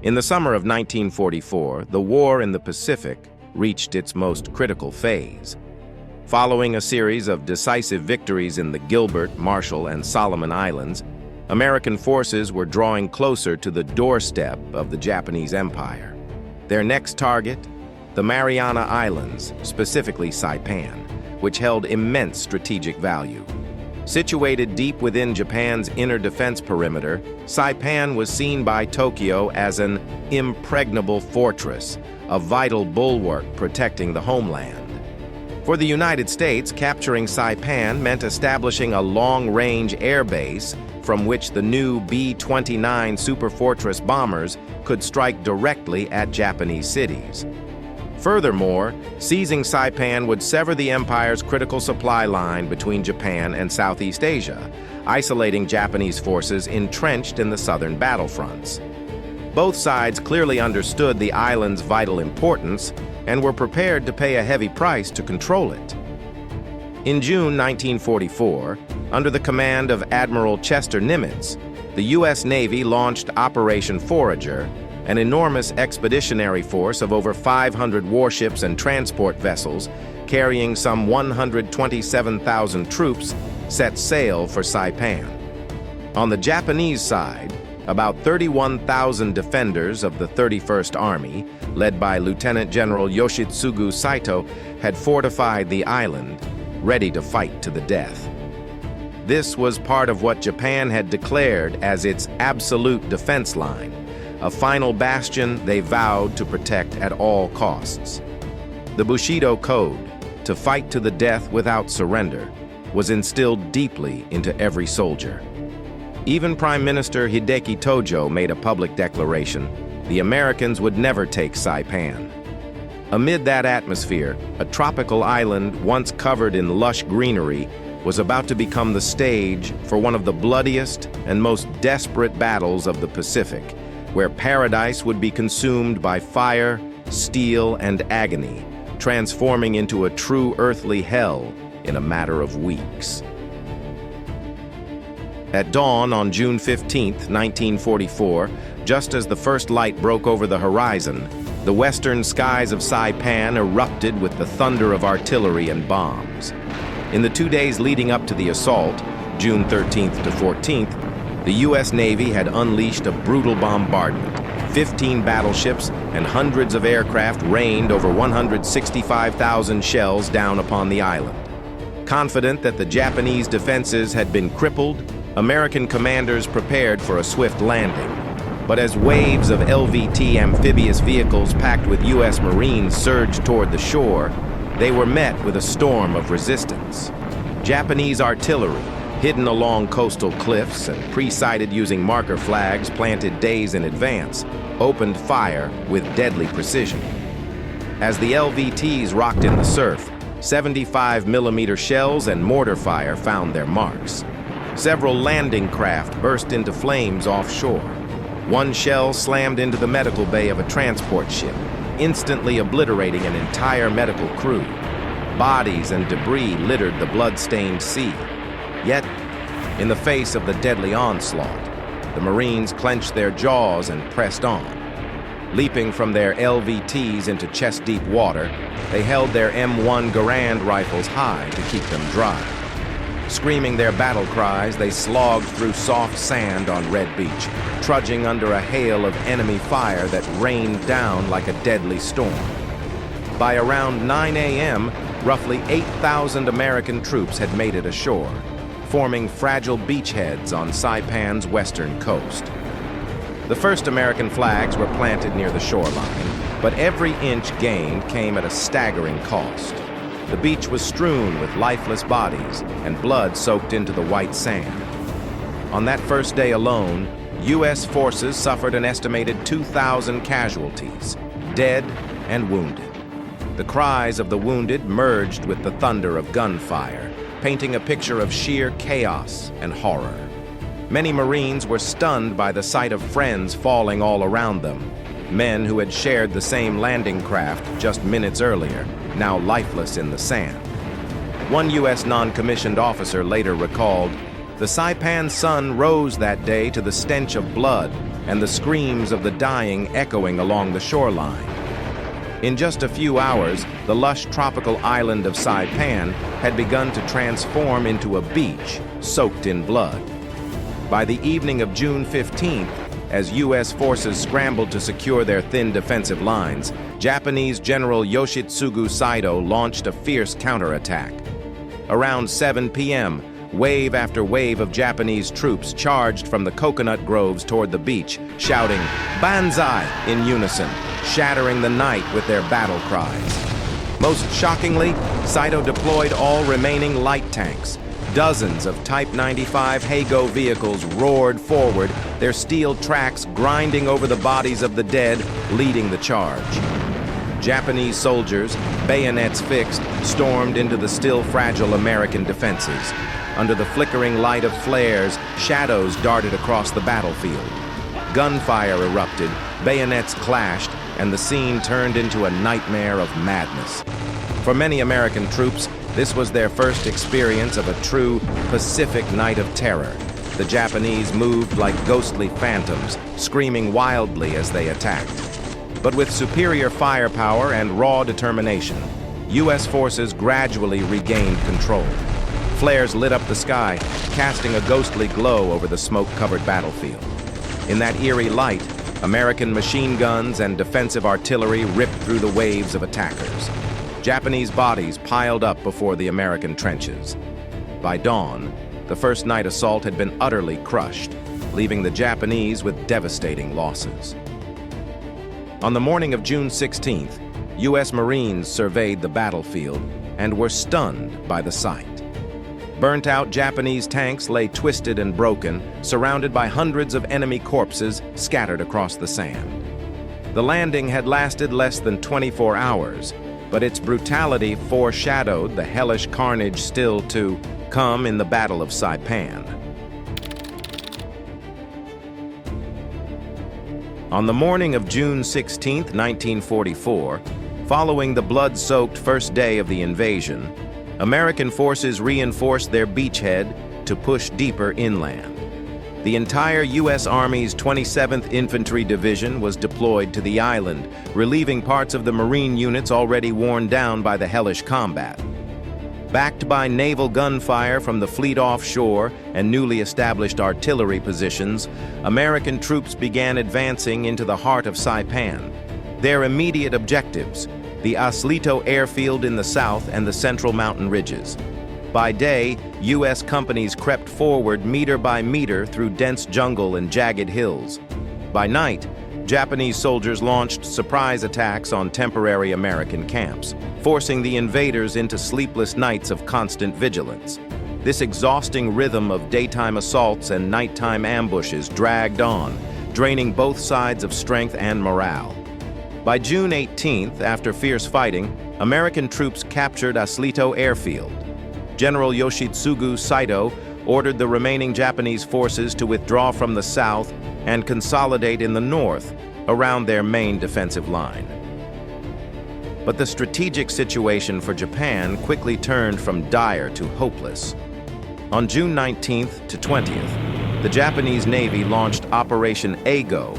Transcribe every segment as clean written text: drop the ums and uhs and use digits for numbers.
In the summer of 1944, the war in the Pacific reached its most critical phase. Following a series of decisive victories in the Gilbert, Marshall, and Solomon Islands, American forces were drawing closer to the doorstep of the Japanese Empire. Their next target? The Mariana Islands, specifically Saipan, which held immense strategic value. Situated deep within Japan's inner defense perimeter, Saipan was seen by Tokyo as an impregnable fortress, a vital bulwark protecting the homeland. For the United States, capturing Saipan meant establishing a long-range air base from which the new B-29 Superfortress bombers could strike directly at Japanese cities. Furthermore, seizing Saipan would sever the empire's critical supply line between Japan and Southeast Asia, isolating Japanese forces entrenched in the southern battlefronts. Both sides clearly understood the island's vital importance and were prepared to pay a heavy price to control it. In June 1944, under the command of Admiral Chester Nimitz, the U.S. Navy launched Operation Forager, an enormous expeditionary force of over 500 warships and transport vessels carrying some 127,000 troops set sail for Saipan. On the Japanese side, about 31,000 defenders of the 31st Army, led by Lieutenant General Yoshitsugu Saito, had fortified the island, ready to fight to the death. This was part of what Japan had declared as its absolute defense line, a final bastion they vowed to protect at all costs. The Bushido Code, to fight to the death without surrender, was instilled deeply into every soldier. Even Prime Minister Hideki Tojo made a public declaration: the Americans would never take Saipan. Amid that atmosphere, a tropical island once covered in lush greenery was about to become the stage for one of the bloodiest and most desperate battles of the Pacific, where paradise would be consumed by fire, steel, and agony, transforming into a true earthly hell in a matter of weeks. At dawn on June 15, 1944, just as the first light broke over the horizon, the western skies of Saipan erupted with the thunder of artillery and bombs. In the 2 days leading up to the assault, June 13th to 14th, the U.S. Navy had unleashed a brutal bombardment. 15 battleships and hundreds of aircraft rained over 165,000 shells down upon the island. Confident that the Japanese defenses had been crippled, American commanders prepared for a swift landing. But as waves of LVT amphibious vehicles packed with U.S. Marines surged toward the shore, they were met with a storm of resistance. Japanese artillery, hidden along coastal cliffs and pre-sighted using marker flags planted days in advance, opened fire with deadly precision. As the LVTs rocked in the surf, 75mm shells and mortar fire found their marks. Several landing craft burst into flames offshore. One shell slammed into the medical bay of a transport ship, instantly obliterating an entire medical crew. Bodies and debris littered the blood-stained sea. Yet, in the face of the deadly onslaught, the Marines clenched their jaws and pressed on. Leaping from their LVTs into chest-deep water, they held their M1 Garand rifles high to keep them dry. Screaming their battle cries, they slogged through soft sand on Red Beach, trudging under a hail of enemy fire that rained down like a deadly storm. By around 9 a.m., roughly 8,000 American troops had made it ashore, forming fragile beachheads on Saipan's western coast. The first American flags were planted near the shoreline, but every inch gained came at a staggering cost. The beach was strewn with lifeless bodies, and blood soaked into the white sand. On that first day alone, U.S. forces suffered an estimated 2,000 casualties, dead and wounded. The cries of the wounded merged with the thunder of gunfire, painting a picture of sheer chaos and horror. Many Marines were stunned by the sight of friends falling all around them, men who had shared the same landing craft just minutes earlier, now lifeless in the sand. One U.S. non-commissioned officer later recalled, "The Saipan sun rose that day to the stench of blood, and the screams of the dying echoing along the shoreline. In just a few hours, the lush tropical island of Saipan had begun to transform into a beach soaked in blood. By the evening of June 15th, as U.S. forces scrambled to secure their thin defensive lines, Japanese General Yoshitsugu Saito launched a fierce counterattack. Around 7 p.m., wave after wave of Japanese troops charged from the coconut groves toward the beach, shouting "Banzai" in unison, shattering the night with their battle cries. Most shockingly, Saito deployed all remaining light tanks. Dozens of Type 95 Heigo vehicles roared forward, their steel tracks grinding over the bodies of the dead, leading the charge. Japanese soldiers, bayonets fixed, stormed into the still fragile American defenses. Under the flickering light of flares, shadows darted across the battlefield. Gunfire erupted, bayonets clashed, and the scene turned into a nightmare of madness. For many American troops, this was their first experience of a true Pacific night of terror. The Japanese moved like ghostly phantoms, screaming wildly as they attacked. But with superior firepower and raw determination, U.S. forces gradually regained control. Flares lit up the sky, casting a ghostly glow over the smoke-covered battlefield. In that eerie light, American machine guns and defensive artillery ripped through the waves of attackers. Japanese bodies piled up before the American trenches. By dawn, the first night assault had been utterly crushed, leaving the Japanese with devastating losses. On the morning of June 16th, U.S. Marines surveyed the battlefield and were stunned by the sight. Burnt-out Japanese tanks lay twisted and broken, surrounded by hundreds of enemy corpses scattered across the sand. The landing had lasted less than 24 hours, but its brutality foreshadowed the hellish carnage still to come in the Battle of Saipan. On the morning of June 16, 1944, following the blood-soaked first day of the invasion, American forces reinforced their beachhead to push deeper inland. The entire U.S. Army's 27th Infantry Division was deployed to the island, relieving parts of the Marine units already worn down by the hellish combat. Backed by naval gunfire from the fleet offshore and newly established artillery positions, American troops began advancing into the heart of Saipan. Their immediate objectives: the Aslito airfield in the south and the central mountain ridges. By day, U.S. companies crept forward meter by meter through dense jungle and jagged hills. By night, Japanese soldiers launched surprise attacks on temporary American camps, forcing the invaders into sleepless nights of constant vigilance. This exhausting rhythm of daytime assaults and nighttime ambushes dragged on, draining both sides of strength and morale. By June 18th, after fierce fighting, American troops captured Aslito airfield. General Yoshitsugu Saito ordered the remaining Japanese forces to withdraw from the south and consolidate in the north around their main defensive line. But the strategic situation for Japan quickly turned from dire to hopeless. On June 19th to 20th, the Japanese Navy launched Operation Eigo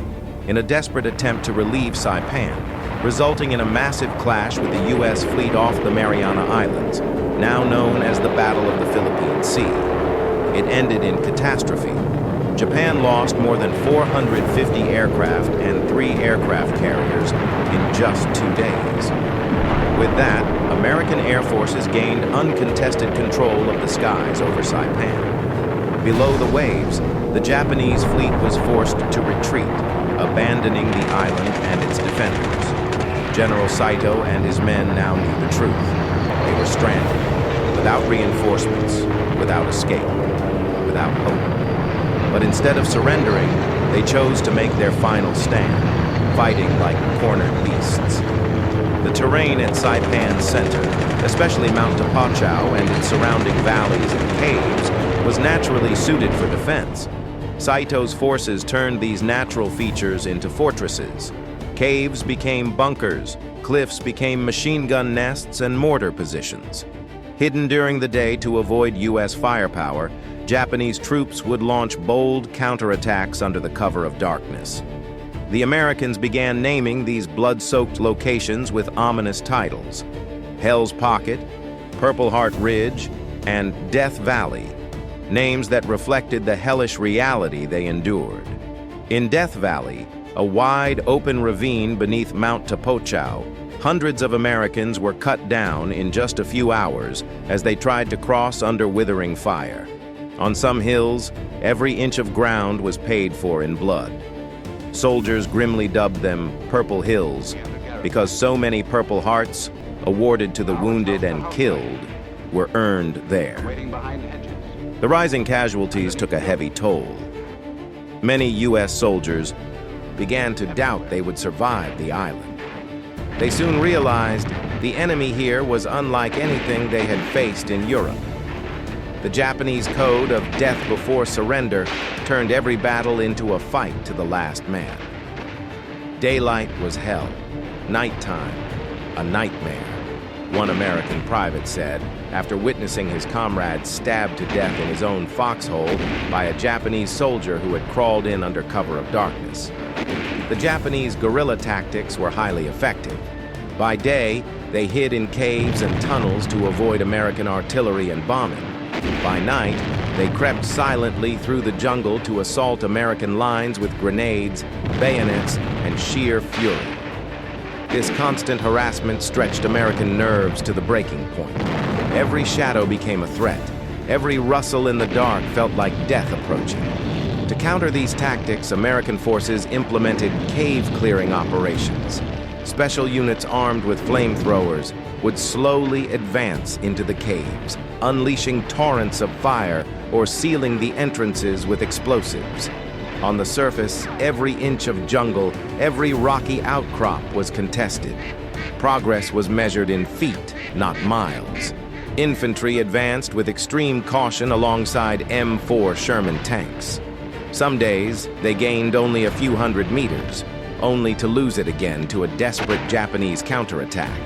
in a desperate attempt to relieve Saipan, resulting in a massive clash with the U.S. fleet off the Mariana Islands, now known as the Battle of the Philippine Sea. It ended in catastrophe. Japan lost more than 450 aircraft and 3 aircraft carriers in just 2 days. With that, American air forces gained uncontested control of the skies over Saipan. Below the waves, the Japanese fleet was forced to retreat, abandoning the island and its defenders. General Saito and his men now knew the truth. They were stranded, without reinforcements, without escape, without hope. But instead of surrendering, they chose to make their final stand, fighting like cornered beasts. The terrain at Saipan's center, especially Mount Tapachau and its surrounding valleys and caves, was naturally suited for defense. Saito's forces turned these natural features into fortresses. Caves became bunkers, cliffs became machine gun nests and mortar positions. Hidden during the day to avoid U.S. firepower, Japanese troops would launch bold counterattacks under the cover of darkness. The Americans began naming these blood-soaked locations with ominous titles: Hell's Pocket, Purple Heart Ridge, and Death Valley, names that reflected the hellish reality they endured. In Death Valley, a wide, open ravine beneath Mount Tapochau, hundreds of Americans were cut down in just a few hours as they tried to cross under withering fire. On some hills, every inch of ground was paid for in blood. Soldiers grimly dubbed them Purple Hills because so many Purple Hearts, awarded to the wounded and killed, were earned there. The rising casualties took a heavy toll. Many U.S. soldiers began to doubt they would survive the island. They soon realized the enemy here was unlike anything they had faced in Europe. The Japanese code of death before surrender turned every battle into a fight to the last man. Daylight was hell, nighttime a nightmare, one American private said after witnessing his comrade stabbed to death in his own foxhole by a Japanese soldier who had crawled in under cover of darkness. The Japanese guerrilla tactics were highly effective. By day, they hid in caves and tunnels to avoid American artillery and bombing. By night, they crept silently through the jungle to assault American lines with grenades, bayonets, and sheer fury. This constant harassment stretched American nerves to the breaking point. Every shadow became a threat. Every rustle in the dark felt like death approaching. To counter these tactics, American forces implemented cave-clearing operations. Special units armed with flamethrowers would slowly advance into the caves, unleashing torrents of fire or sealing the entrances with explosives. On the surface, every inch of jungle, every rocky outcrop was contested. Progress was measured in feet, not miles. Infantry advanced with extreme caution alongside M4 Sherman tanks. Some days, they gained only a few hundred meters, only to lose it again to a desperate Japanese counterattack.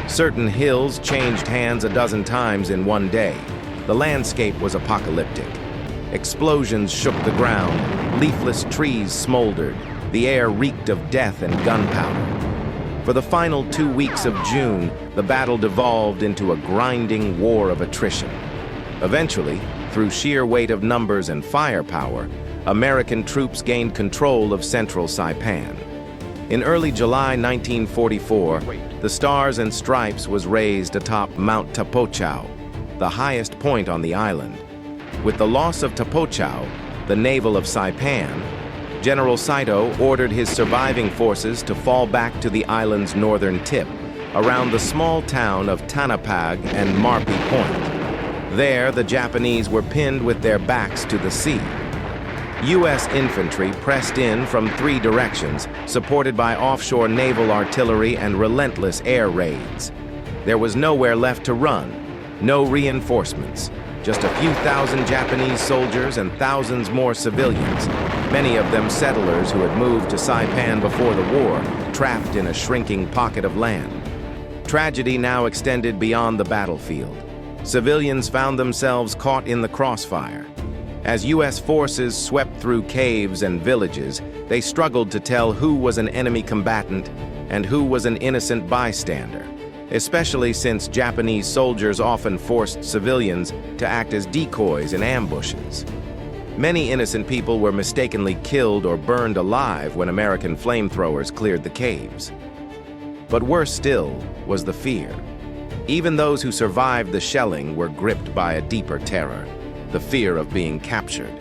Certain hills changed hands a dozen times in one day. The landscape was apocalyptic. Explosions shook the ground, leafless trees smoldered, the air reeked of death and gunpowder. For the final 2 weeks of June, the battle devolved into a grinding war of attrition. Eventually, through sheer weight of numbers and firepower, American troops gained control of central Saipan. In early July 1944, the Stars and Stripes was raised atop Mount Tapochau, the highest point on the island. With the loss of Tapochau, the navel of Saipan, General Saito ordered his surviving forces to fall back to the island's northern tip, around the small town of Tanapag and Marpi Point. There, the Japanese were pinned with their backs to the sea. U.S. infantry pressed in from 3 directions, supported by offshore naval artillery and relentless air raids. There was nowhere left to run, no reinforcements, just a few thousand Japanese soldiers and thousands more civilians, many of them settlers who had moved to Saipan before the war, trapped in a shrinking pocket of land. Tragedy now extended beyond the battlefield. Civilians found themselves caught in the crossfire. As U.S. forces swept through caves and villages, they struggled to tell who was an enemy combatant and who was an innocent bystander, especially since Japanese soldiers often forced civilians to act as decoys in ambushes. Many innocent people were mistakenly killed or burned alive when American flamethrowers cleared the caves. But worse still was the fear. Even those who survived the shelling were gripped by a deeper terror, the fear of being captured.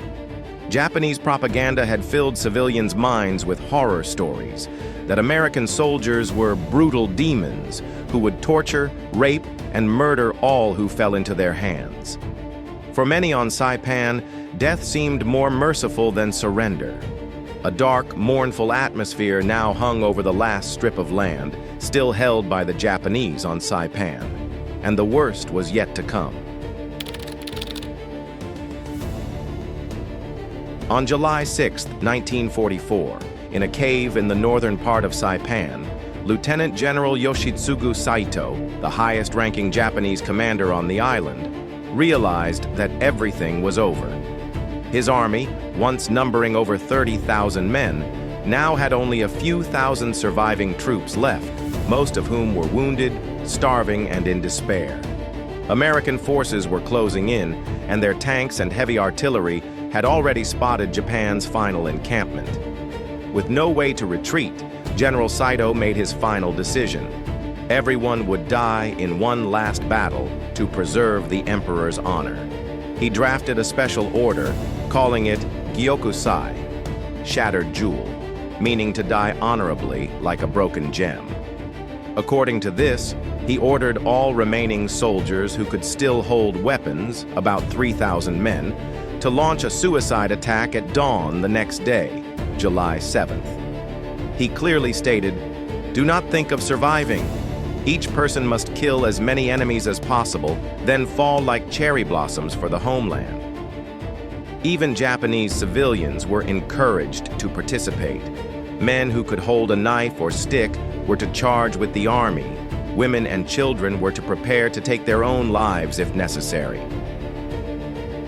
Japanese propaganda had filled civilians' minds with horror stories that American soldiers were brutal demons who would torture, rape, and murder all who fell into their hands. For many on Saipan, death seemed more merciful than surrender. A dark, mournful atmosphere now hung over the last strip of land, still held by the Japanese on Saipan, and the worst was yet to come. On July 6, 1944, in a cave in the northern part of Saipan, Lieutenant General Yoshitsugu Saito, the highest-ranking Japanese commander on the island, realized that everything was over. His army, once numbering over 30,000 men, now had only a few thousand surviving troops left, most of whom were wounded, starving, and in despair. American forces were closing in, and their tanks and heavy artillery had already spotted Japan's final encampment. With no way to retreat, General Saito made his final decision. Everyone would die in one last battle to preserve the emperor's honor. He drafted a special order, calling it Gyokusai, shattered jewel, meaning to die honorably like a broken gem. According to this, he ordered all remaining soldiers who could still hold weapons, about 3,000 men, to launch a suicide attack at dawn the next day, July 7th. He clearly stated, "Do not think of surviving. Each person must kill as many enemies as possible, then fall like cherry blossoms for the homeland." Even Japanese civilians were encouraged to participate. Men who could hold a knife or stick were to charge with the army. Women and children were to prepare to take their own lives if necessary.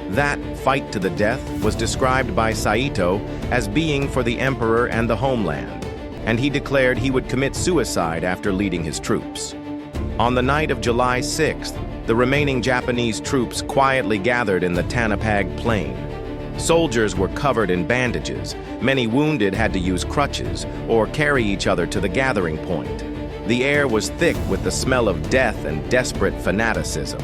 That fight to the death was described by Saito as being for the emperor and the homeland, and he declared he would commit suicide after leading his troops. On the night of July 6th, the remaining Japanese troops quietly gathered in the Tanapag Plain. Soldiers were covered in bandages. Many wounded had to use crutches or carry each other to the gathering point. The air was thick with the smell of death and desperate fanaticism.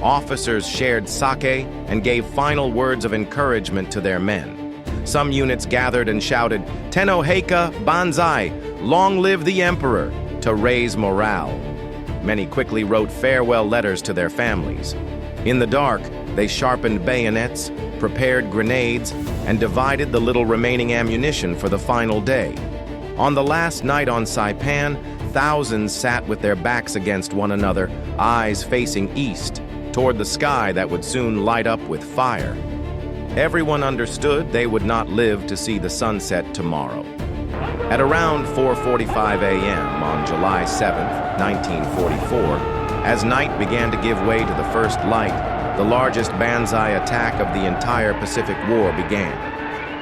Officers shared sake and gave final words of encouragement to their men. Some units gathered and shouted, "Tenno Heika Banzai, long live the emperor," to raise morale. Many quickly wrote farewell letters to their families. In the dark, they sharpened bayonets, prepared grenades, and divided the little remaining ammunition for the final day. On the last night on Saipan, thousands sat with their backs against one another, eyes facing east, toward the sky that would soon light up with fire. Everyone understood they would not live to see the sunset tomorrow. At around 4:45 a.m. on July 7, 1944, as night began to give way to the first light, the largest Banzai attack of the entire Pacific War began.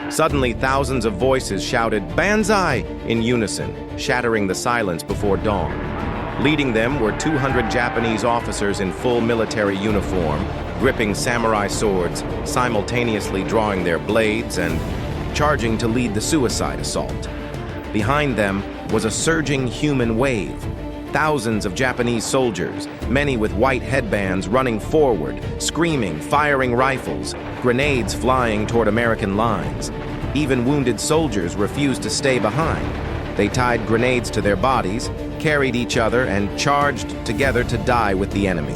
Suddenly, thousands of voices shouted, "Banzai!" in unison, shattering the silence before dawn. Leading them were 200 Japanese officers in full military uniform, gripping samurai swords, simultaneously drawing their blades and charging to lead the suicide assault. Behind them was a surging human wave. Thousands of Japanese soldiers, many with white headbands, running forward, screaming, firing rifles, grenades flying toward American lines. Even wounded soldiers refused to stay behind. They tied grenades to their bodies, carried each other, and charged together to die with the enemy.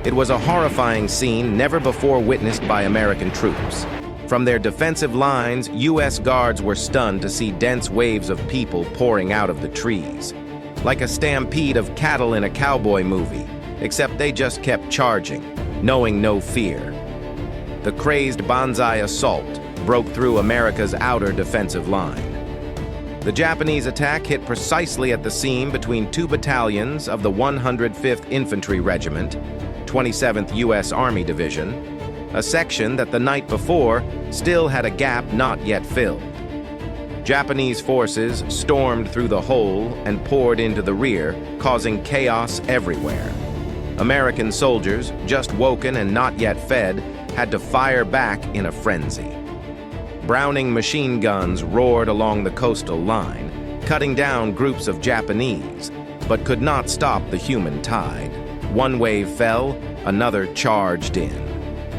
It was a horrifying scene never before witnessed by American troops. From their defensive lines, U.S. guards were stunned to see dense waves of people pouring out of the trees. Like a stampede of cattle in a cowboy movie, except they just kept charging, knowing no fear. The crazed Banzai assault broke through America's outer defensive line. The Japanese attack hit precisely at the seam between two battalions of the 105th Infantry Regiment, 27th U.S. Army Division, a section that the night before still had a gap not yet filled. Japanese forces stormed through the hole and poured into the rear, causing chaos everywhere. American soldiers, just woken and not yet fed, had to fire back in a frenzy. Browning machine guns roared along the coastal line, cutting down groups of Japanese, but could not stop the human tide. One wave fell, another charged in.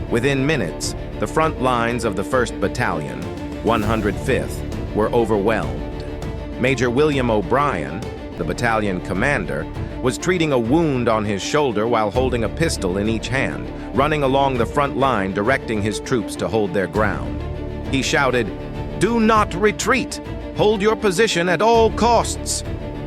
Within minutes, the front lines of the 1st Battalion, 105th, were overwhelmed. Major William O'Brien, the battalion commander, was treating a wound on his shoulder while holding a pistol in each hand, running along the front line directing his troops to hold their ground. He shouted, "Do not retreat! Hold your position at all costs!"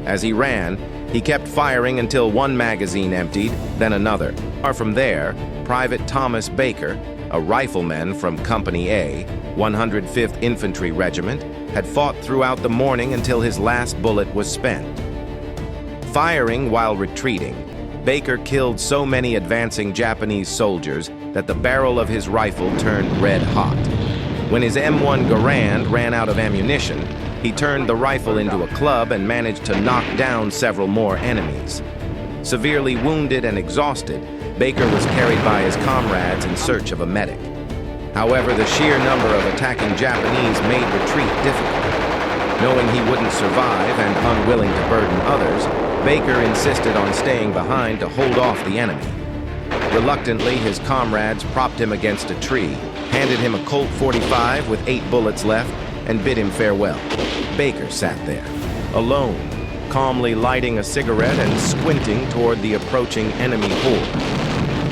As he ran, he kept firing until one magazine emptied, then another. Far from there, Private Thomas Baker, a rifleman from Company A, 105th Infantry Regiment, had fought throughout the morning until his last bullet was spent. Firing while retreating, Baker killed so many advancing Japanese soldiers that the barrel of his rifle turned red hot. When his M1 Garand ran out of ammunition, he turned the rifle into a club and managed to knock down several more enemies. Severely wounded and exhausted, Baker was carried by his comrades in search of a medic. However, the sheer number of attacking Japanese made retreat difficult. Knowing he wouldn't survive and unwilling to burden others, Baker insisted on staying behind to hold off the enemy. Reluctantly, his comrades propped him against a tree, handed him a Colt 45 with 8 bullets left, and bid him farewell. Baker sat there, alone, calmly lighting a cigarette and squinting toward the approaching enemy horde.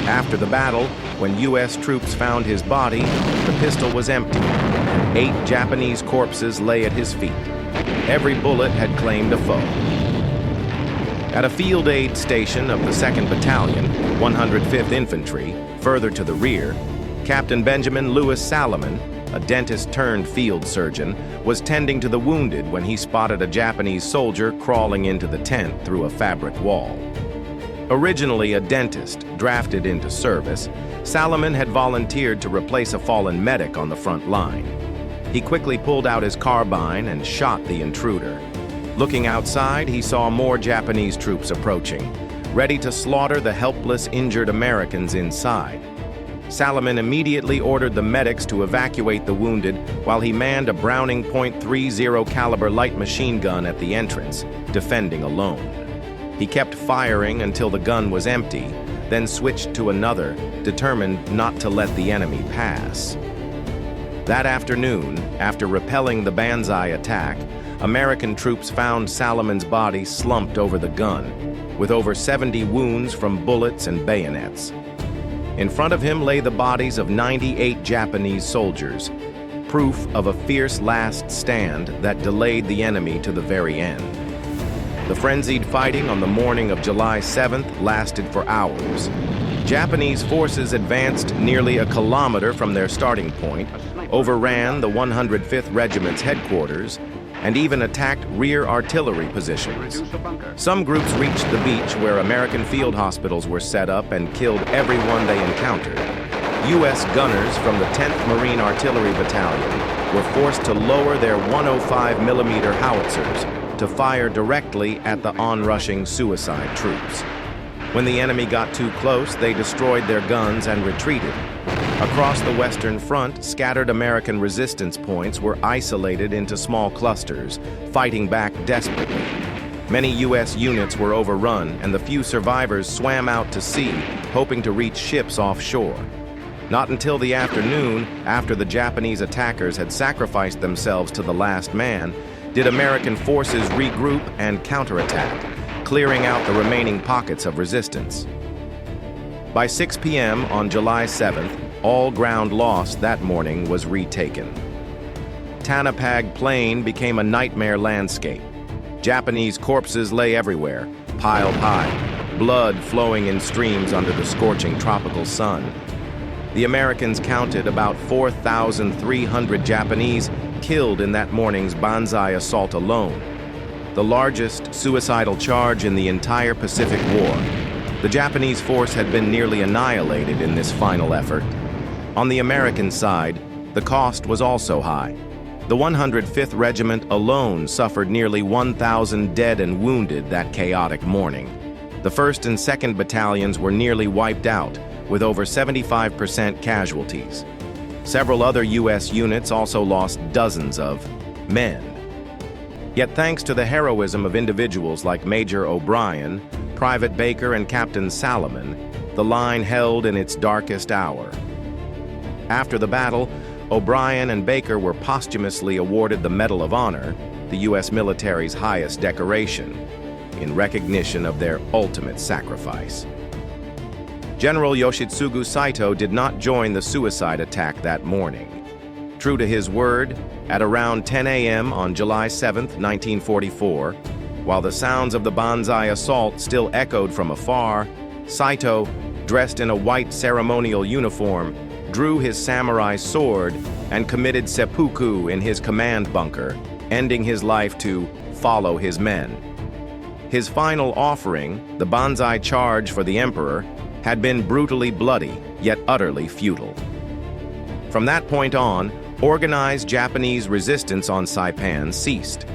After the battle, when U.S. troops found his body, the pistol was empty, and 8 Japanese corpses lay at his feet. Every bullet had claimed a foe. At a field aid station of the 2nd Battalion, 105th Infantry, further to the rear, Captain Benjamin Lewis Salomon, a dentist-turned-field surgeon, was tending to the wounded when he spotted a Japanese soldier crawling into the tent through a fabric wall. Originally a dentist drafted into service, Salomon had volunteered to replace a fallen medic on the front line. He quickly pulled out his carbine and shot the intruder. Looking outside, he saw more Japanese troops approaching, ready to slaughter the helpless, injured Americans inside. Salomon immediately ordered the medics to evacuate the wounded while he manned a Browning .30 caliber light machine gun at the entrance, defending alone. He kept firing until the gun was empty, then switched to another, determined not to let the enemy pass. That afternoon, after repelling the Banzai attack, American troops found Salomon's body slumped over the gun, with over 70 wounds from bullets and bayonets. In front of him lay the bodies of 98 Japanese soldiers, proof of a fierce last stand that delayed the enemy to the very end. The frenzied fighting on the morning of July 7th lasted for hours. Japanese forces advanced nearly a kilometer from their starting point, overran the 105th Regiment's headquarters, and even attacked rear artillery positions. Some groups reached the beach where American field hospitals were set up and killed everyone they encountered. U.S. gunners from the 10th Marine Artillery Battalion were forced to lower their 105mm howitzers to fire directly at the onrushing suicide troops. When the enemy got too close, they destroyed their guns and retreated. Across the Western Front, scattered American resistance points were isolated into small clusters, fighting back desperately. Many U.S. units were overrun, and the few survivors swam out to sea, hoping to reach ships offshore. Not until the afternoon, after the Japanese attackers had sacrificed themselves to the last man, did American forces regroup and counterattack, clearing out the remaining pockets of resistance. By 6 p.m. on July 7th, all ground lost that morning was retaken. Tanapag Plain became a nightmare landscape. Japanese corpses lay everywhere, piled high, blood flowing in streams under the scorching tropical sun. The Americans counted about 4,300 Japanese killed in that morning's Banzai assault alone, the largest suicidal charge in the entire Pacific War. The Japanese force had been nearly annihilated in this final effort. On the American side, the cost was also high. The 105th Regiment alone suffered nearly 1,000 dead and wounded that chaotic morning. The 1st and 2nd Battalions were nearly wiped out, with over 75% casualties. Several other U.S. units also lost dozens of men. Yet thanks to the heroism of individuals like Major O'Brien, Private Baker, and Captain Salomon, the line held in its darkest hour. After the battle, O'Brien and Baker were posthumously awarded the Medal of Honor, the U.S. military's highest decoration, in recognition of their ultimate sacrifice. General Yoshitsugu Saito did not join the suicide attack that morning. True to his word, at around 10 a.m. on July 7, 1944, while the sounds of the Banzai assault still echoed from afar, Saito, dressed in a white ceremonial uniform, drew his samurai sword and committed seppuku in his command bunker, ending his life to follow his men. His final offering, the banzai charge for the emperor, had been brutally bloody, yet utterly futile. From that point on, organized Japanese resistance on Saipan ceased.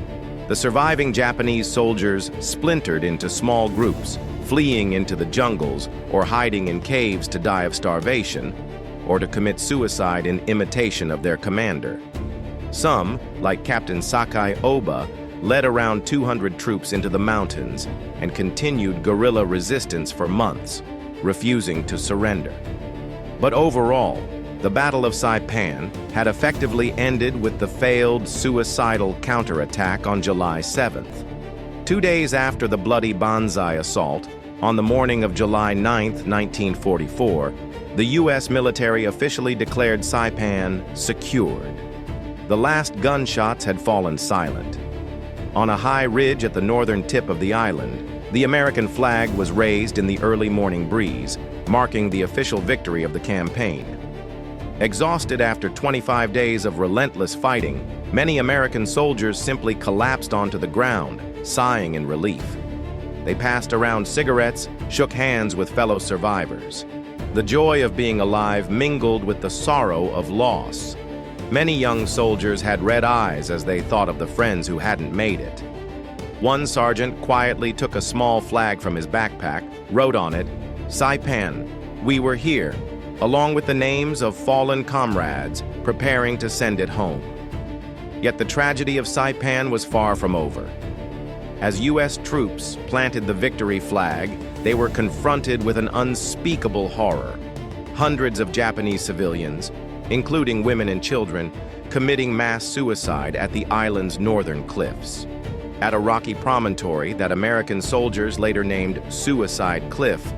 The surviving Japanese soldiers splintered into small groups, fleeing into the jungles or hiding in caves to die of starvation, or to commit suicide in imitation of their commander. Some, like Captain Sakai Oba, led around 200 troops into the mountains and continued guerrilla resistance for months, refusing to surrender. But overall, the Battle of Saipan had effectively ended with the failed suicidal counterattack on July 7th. 2 days after the bloody banzai assault, on the morning of July 9, 1944, the U.S. military officially declared Saipan secured. The last gunshots had fallen silent. On a high ridge at the northern tip of the island, the American flag was raised in the early morning breeze, marking the official victory of the campaign. Exhausted after 25 days of relentless fighting, many American soldiers simply collapsed onto the ground, sighing in relief. They passed around cigarettes, shook hands with fellow survivors. The joy of being alive mingled with the sorrow of loss. Many young soldiers had red eyes as they thought of the friends who hadn't made it. One sergeant quietly took a small flag from his backpack, wrote on it, "Saipan, we were here," along with the names of fallen comrades, preparing to send it home. Yet the tragedy of Saipan was far from over. As U.S. troops planted the victory flag, they were confronted with an unspeakable horror. Hundreds of Japanese civilians, including women and children, committing mass suicide at the island's northern cliffs. At a rocky promontory that American soldiers later named Suicide Cliff,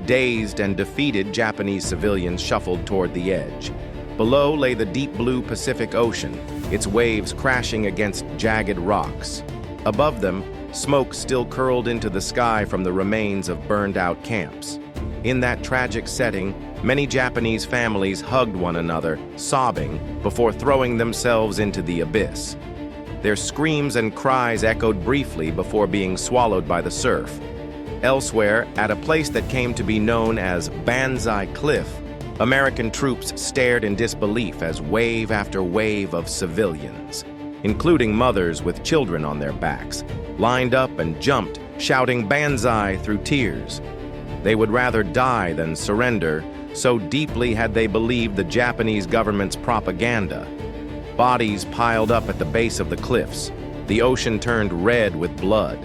dazed and defeated Japanese civilians shuffled toward the edge. Below lay the deep blue Pacific Ocean, its waves crashing against jagged rocks. Above them, smoke still curled into the sky from the remains of burned-out camps. In that tragic setting, many Japanese families hugged one another, sobbing, before throwing themselves into the abyss. Their screams and cries echoed briefly before being swallowed by the surf. Elsewhere, at a place that came to be known as Banzai Cliff, American troops stared in disbelief as wave after wave of civilians, including mothers with children on their backs, lined up and jumped, shouting Banzai through tears. They would rather die than surrender, so deeply had they believed the Japanese government's propaganda. Bodies piled up at the base of the cliffs. The ocean turned red with blood.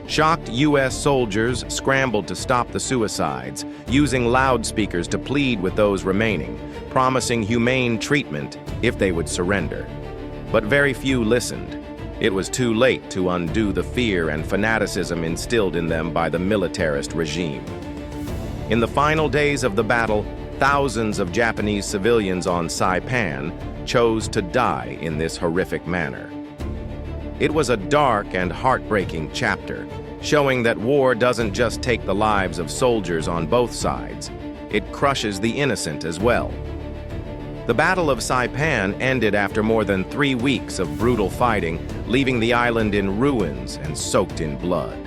Shocked U.S. soldiers scrambled to stop the suicides, using loudspeakers to plead with those remaining, promising humane treatment if they would surrender. But very few listened. It was too late to undo the fear and fanaticism instilled in them by the militarist regime. In the final days of the battle, thousands of Japanese civilians on Saipan chose to die in this horrific manner. It was a dark and heartbreaking chapter, showing that war doesn't just take the lives of soldiers on both sides, it crushes the innocent as well. The Battle of Saipan ended after more than 3 weeks of brutal fighting, leaving the island in ruins and soaked in blood.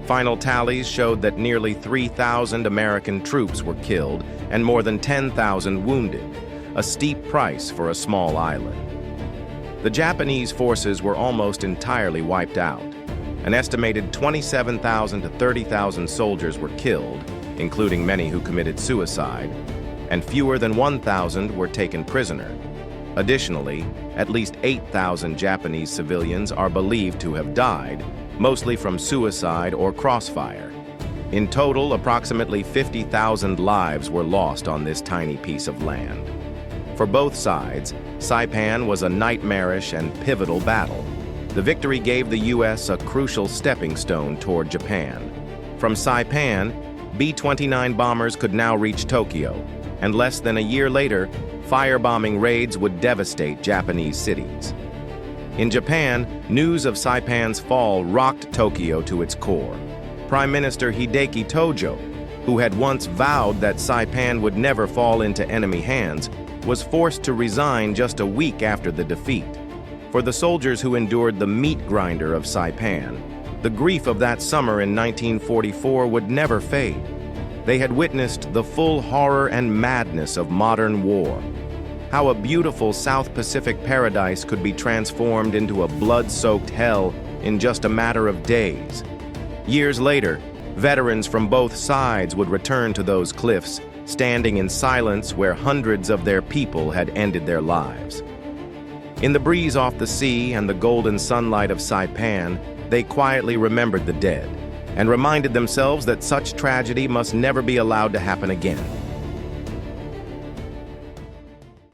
Final tallies showed that nearly 3,000 American troops were killed and more than 10,000 wounded, a steep price for a small island. The Japanese forces were almost entirely wiped out. An estimated 27,000 to 30,000 soldiers were killed, including many who committed suicide, and fewer than 1,000 were taken prisoner. Additionally, at least 8,000 Japanese civilians are believed to have died, mostly from suicide or crossfire. In total, approximately 50,000 lives were lost on this tiny piece of land. For both sides, Saipan was a nightmarish and pivotal battle. The victory gave the U.S. a crucial stepping stone toward Japan. From Saipan, B-29 bombers could now reach Tokyo, and less than a year later, firebombing raids would devastate Japanese cities. In Japan, news of Saipan's fall rocked Tokyo to its core. Prime Minister Hideki Tojo, who had once vowed that Saipan would never fall into enemy hands, was forced to resign just a week after the defeat. For the soldiers who endured the meat grinder of Saipan, The grief of that summer in 1944 would never fade. They had witnessed the full horror and madness of modern war. How a beautiful South Pacific paradise could be transformed into a blood-soaked hell in just a matter of days. Years later, veterans from both sides would return to those cliffs, standing in silence where hundreds of their people had ended their lives. In the breeze off the sea and the golden sunlight of Saipan, they quietly remembered the dead and reminded themselves that such tragedy must never be allowed to happen again.